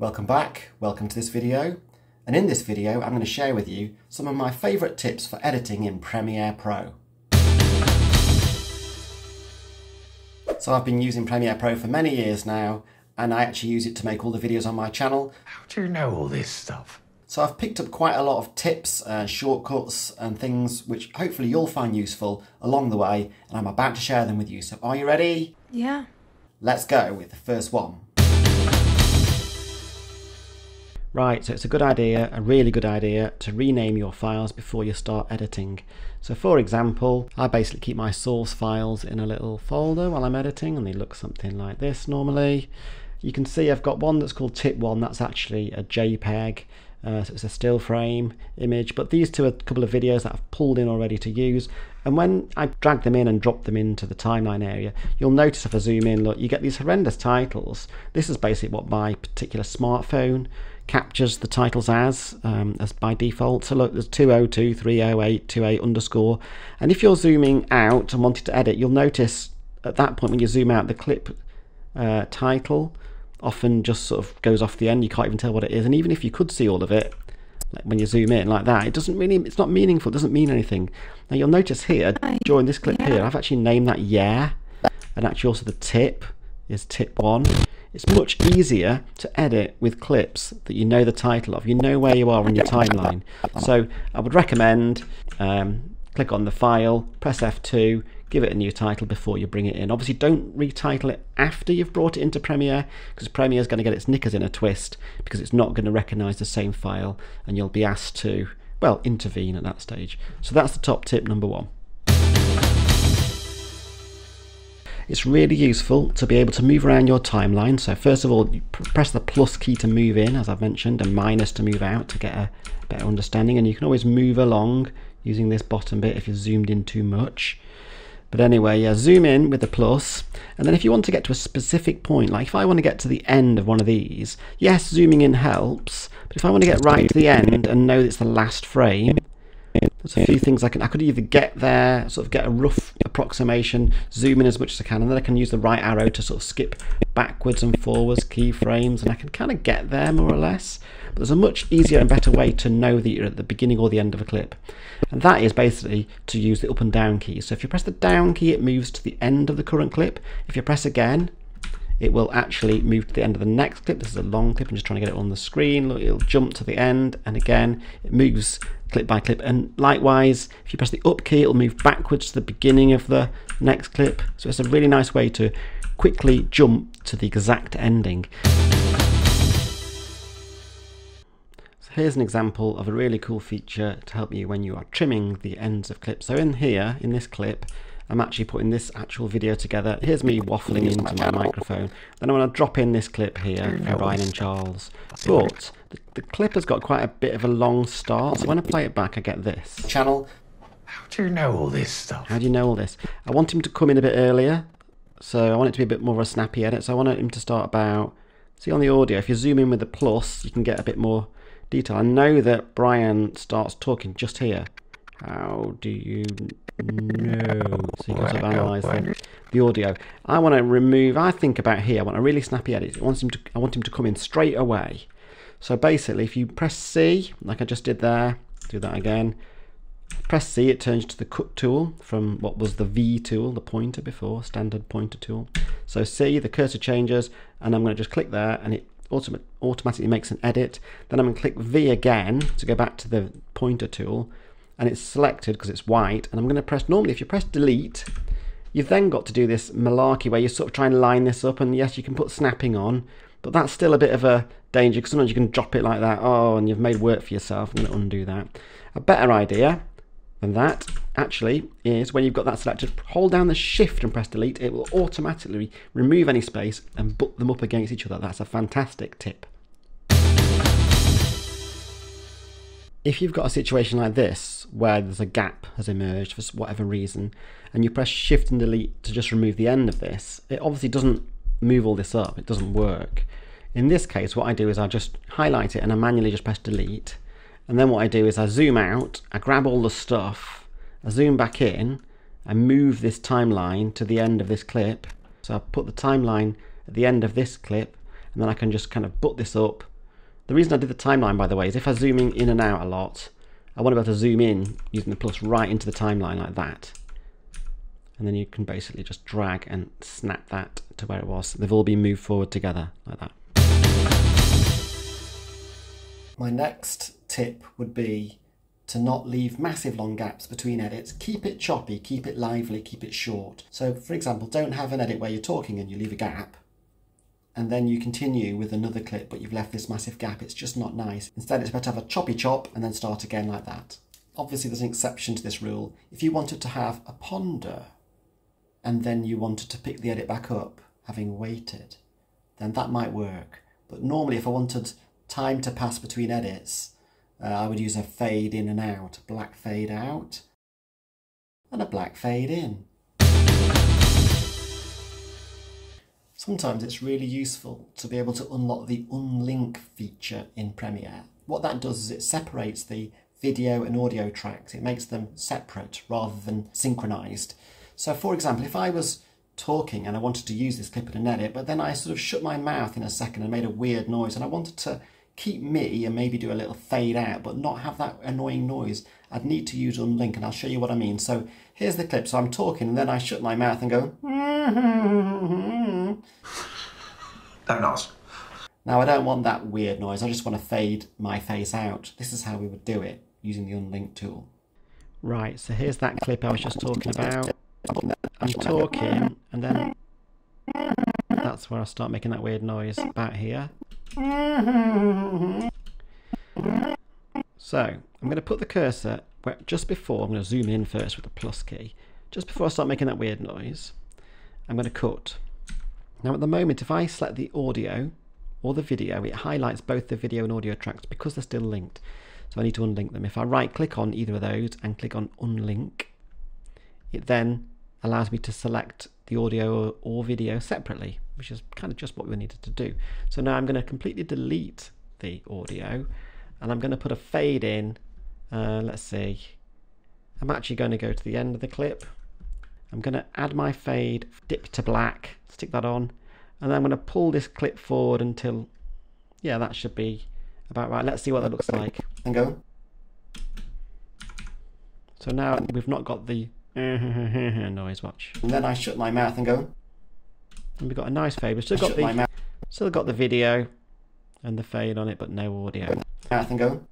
Welcome back, welcome to this video, and in this video I'm going to share with you some of my favourite tips for editing in Premiere Pro. So I've been using Premiere Pro for many years now, and I actually use it to make all the videos on my channel. How do you know all this stuff? So I've picked up quite a lot of tips, shortcuts and things which hopefully you'll find useful along the way, and I'm about to share them with you. So are you ready? Yeah. Let's go with the first one. Right, so it's a good idea, a really good idea, to rename your files before you start editing. So for example, I basically keep my source files in a little folder while I'm editing, and they look something like this normally. You can see I've got one that's called tip 1, that's actually a JPEG, so it's a still frame image, but these two are a couple of videos that I've pulled in already to use, and when I drag them in and drop them into the timeline area, you'll notice if I zoom in, look, you get these horrendous titles. This is basically what my particular smartphone captures the titles as by default. So look, there's 202.308.28 underscore, and if you're zooming out and wanting to edit, you'll notice at that point when you zoom out, the clip title often just sort of goes off the end. You can't even tell what it is, and even if you could see all of it, like when you zoom in like that, it's not meaningful, it doesn't mean anything. Now you'll notice here during this clip here, I've actually named that yeah, and actually also the tip is tip 1. It's much easier to edit with clips that you know the title of, you know where you are on your timeline. So I would recommend click on the file, press F2, give it a new title before you bring it in. Obviously don't retitle it after you've brought it into Premiere, because Premiere is going to get its knickers in a twist, because it's not going to recognise the same file, and you'll be asked to, well, intervene at that stage. So that's the top tip number 1. It's really useful to be able to move around your timeline. So first of all, you press the plus key to move in, as I've mentioned, and minus to move out to get a better understanding. And you can always move along using this bottom bit if you're zoomed in too much. But anyway, yeah, zoom in with the plus, and then if you want to get to a specific point, like if I want to get to the end of one of these, yes, zooming in helps, but if I want to get right to the end and know that it's the last frame, there's a few things I could either get there, sort of get a rough approximation, zoom in as much as I can, and then I can use the right arrow to sort of skip backwards and forwards keyframes, and I can kind of get there more or less. But there's a much easier and better way to know that you're at the beginning or the end of a clip, and that is basically to use the up and down keys. So if you press the down key, it moves to the end of the current clip. If you press again, it will actually move to the end of the next clip. This is a long clip, I'm just trying to get it on the screen. Look, it'll jump to the end, and again it moves clip by clip. And likewise, if you press the up key, it'll move backwards to the beginning of the next clip. So it's a really nice way to quickly jump to the exact ending. So here's an example of a really cool feature to help you when you are trimming the ends of clips. So in here, in this clip, I'm actually putting this actual video together. Here's me waffling into my microphone. Then I'm going to drop in this clip here for Ryan and Charles. But the clip has got quite a bit of a long start, so when I play it back I get this. Channel. How do you know all this stuff? How do you know all this? I want him to come in a bit earlier, so I want it to be a bit more of a snappy edit. So I want him to start about, see on the audio, if you zoom in with the plus, you can get a bit more detail. I know that Brian starts talking just here. How do you know? So you can sort of analyse the audio. I want to remove, I think about here, I want a really snappy edit. I want him to come in straight away. So basically, if you press C, like I just did there, do that again, press C, it turns to the cut tool from what was the V tool, the pointer before, standard pointer tool. So C, the cursor changes, and I'm going to just click there, and it automatically makes an edit. Then I'm going to click V again to go back to the pointer tool, and it's selected because it's white, and I'm going to press, normally if you press delete, you've then got to do this malarkey where you sort of try and line this up, and yes, you can put snapping on, but that's still a bit of a danger because sometimes you can drop it like that, oh, and you've made work for yourself. I'm going to undo that. A better idea than that actually is when you've got that selected, hold down the shift and press delete, it will automatically remove any space and butt them up against each other. That's a fantastic tip. If you've got a situation like this where there's a gap has emerged for whatever reason, and you press shift and delete to just remove the end of this, it obviously doesn't move all this up, it doesn't work. In this case, what I do is I just highlight it and I manually just press delete, and then what I do is I zoom out, I grab all the stuff, I zoom back in, I move this timeline to the end of this clip. So I put the timeline at the end of this clip, and then I can just kind of butt this up. The reason I did the timeline, by the way, is if I'm zooming in and out a lot, I want to be able to zoom in using the plus right into the timeline like that. And then you can basically just drag and snap that to where it was. They've all been moved forward together like that. My next tip would be to not leave massive long gaps between edits. Keep it choppy, keep it lively, keep it short. So for example, don't have an edit where you're talking and you leave a gap and then you continue with another clip but you've left this massive gap. It's just not nice. Instead it's better to have a choppy chop and then start again like that. Obviously there's an exception to this rule. If you wanted to have a ponder and then you wanted to pick the edit back up having waited, then that might work. But normally if I wanted time to pass between edits, I would use a fade in and out, black fade out, and a black fade in. Sometimes it's really useful to be able to unlock the Unlink feature in Premiere. What that does is it separates the video and audio tracks. It makes them separate rather than synchronised. So for example, if I was talking and I wanted to use this clip in an edit, but then I sort of shut my mouth in a second and made a weird noise, and I wanted to keep me and maybe do a little fade out but not have that annoying noise, I'd need to use Unlink, and I'll show you what I mean. So here's the clip. So I'm talking and then I shut my mouth and go Don't ask. Now I don't want that weird noise, I just want to fade my face out. This is how we would do it using the Unlink tool. Right, so here's that clip I was just talking about. I'm talking and then that's where I start making that weird noise about here. So I'm going to put the cursor just before, I'm going to zoom in first with the plus key, just before I start making that weird noise. I'm going to cut. Now at the moment if I select the audio or the video, it highlights both the video and audio tracks because they're still linked, so I need to unlink them. If I right click on either of those and click on Unlink, it then allows me to select the audio or video separately, which is kind of just what we needed to do. So now I'm going to completely delete the audio and I'm going to put a fade in. Let's see, I'm actually going to go to the end of the clip. I'm going to add my fade, dip to black, stick that on, and then I'm going to pull this clip forward until, yeah, that should be about right. Let's see what that looks like. And go. So now we've not got the noise, watch. And then I shut my mouth and go. And we've got a nice fade. We've still got the video and the fade on it, but no audio. Mouth and go.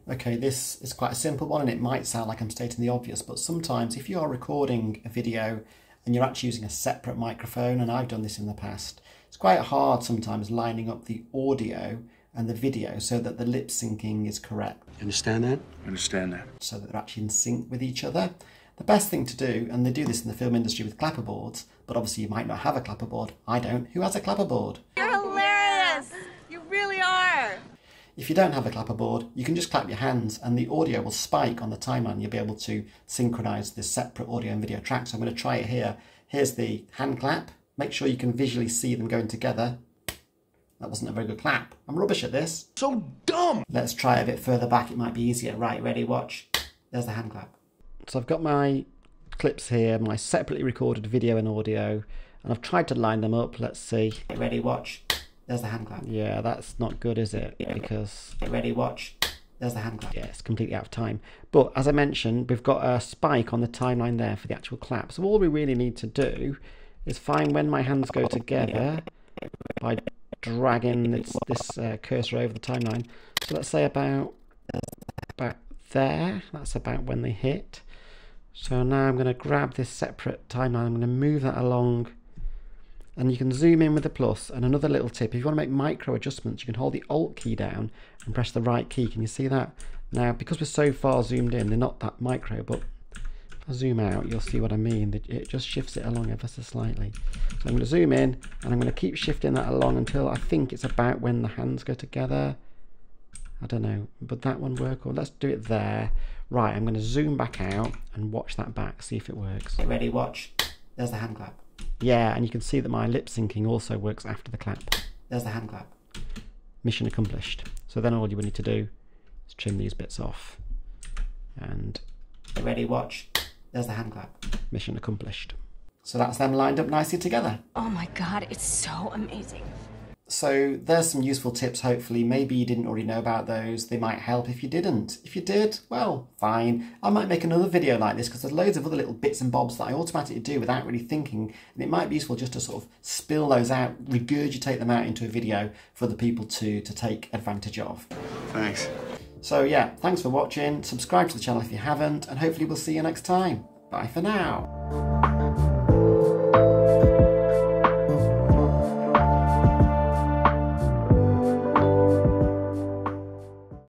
Okay, this is quite a simple one and it might sound like I'm stating the obvious, but sometimes if you are recording a video and you're actually using a separate microphone, and I've done this in the past, it's quite hard sometimes lining up the audio and the video so that the lip syncing is correct. Understand that? Understand that. So that they're actually in sync with each other. The best thing to do, and they do this in the film industry with clapperboards, but obviously you might not have a clapperboard. I don't. Who has a clapperboard? You're hilarious! You really are! If you don't have a clapperboard, you can just clap your hands and the audio will spike on the timeline. You'll be able to synchronise the separate audio and video tracks. So I'm going to try it here. Here's the hand clap. Make sure you can visually see them going together. That wasn't a very good clap. I'm rubbish at this. So dumb! Let's try it a bit further back. It might be easier. Right, ready, watch. There's the hand clap. So I've got my clips here, my separately recorded video and audio, and I've tried to line them up. Let's see. Ready, watch. There's the hand clap. Yeah, that's not good, is it? Because... Ready, watch. There's the hand clap. Yeah, it's completely out of time. But as I mentioned, we've got a spike on the timeline there for the actual clap. So all we really need to do is find when my hands go together by dragging this cursor over the timeline. So let's say about there. That's about when they hit. So now I'm going to grab this separate timeline. I'm going to move that along. And you can zoom in with the plus. And another little tip, if you want to make micro adjustments, you can hold the Alt key down and press the right key. Can you see that? Now, because we're so far zoomed in, they're not that micro, but if I zoom out, you'll see what I mean. It just shifts it along ever so slightly. So I'm going to zoom in, and I'm going to keep shifting that along until I think it's about when the hands go together. I don't know, would that one work? Or let's do it there. Right, I'm going to zoom back out and watch that back, see if it works. Ready, watch. There's the hand clap. Yeah, and you can see that my lip syncing also works after the clap. There's the hand clap. Mission accomplished. So then all you would need to do is trim these bits off. And ready, watch. There's the hand clap. Mission accomplished. So that's them lined up nicely together. Oh my God, it's so amazing. So there's some useful tips, hopefully. Maybe you didn't already know about those. They might help if you didn't. If you did, well, fine. I might make another video like this because there's loads of other little bits and bobs that I automatically do without really thinking. And it might be useful just to sort of spill those out, regurgitate them out into a video for other people to take advantage of. Thanks. So yeah, thanks for watching. Subscribe to the channel if you haven't, and hopefully we'll see you next time. Bye for now.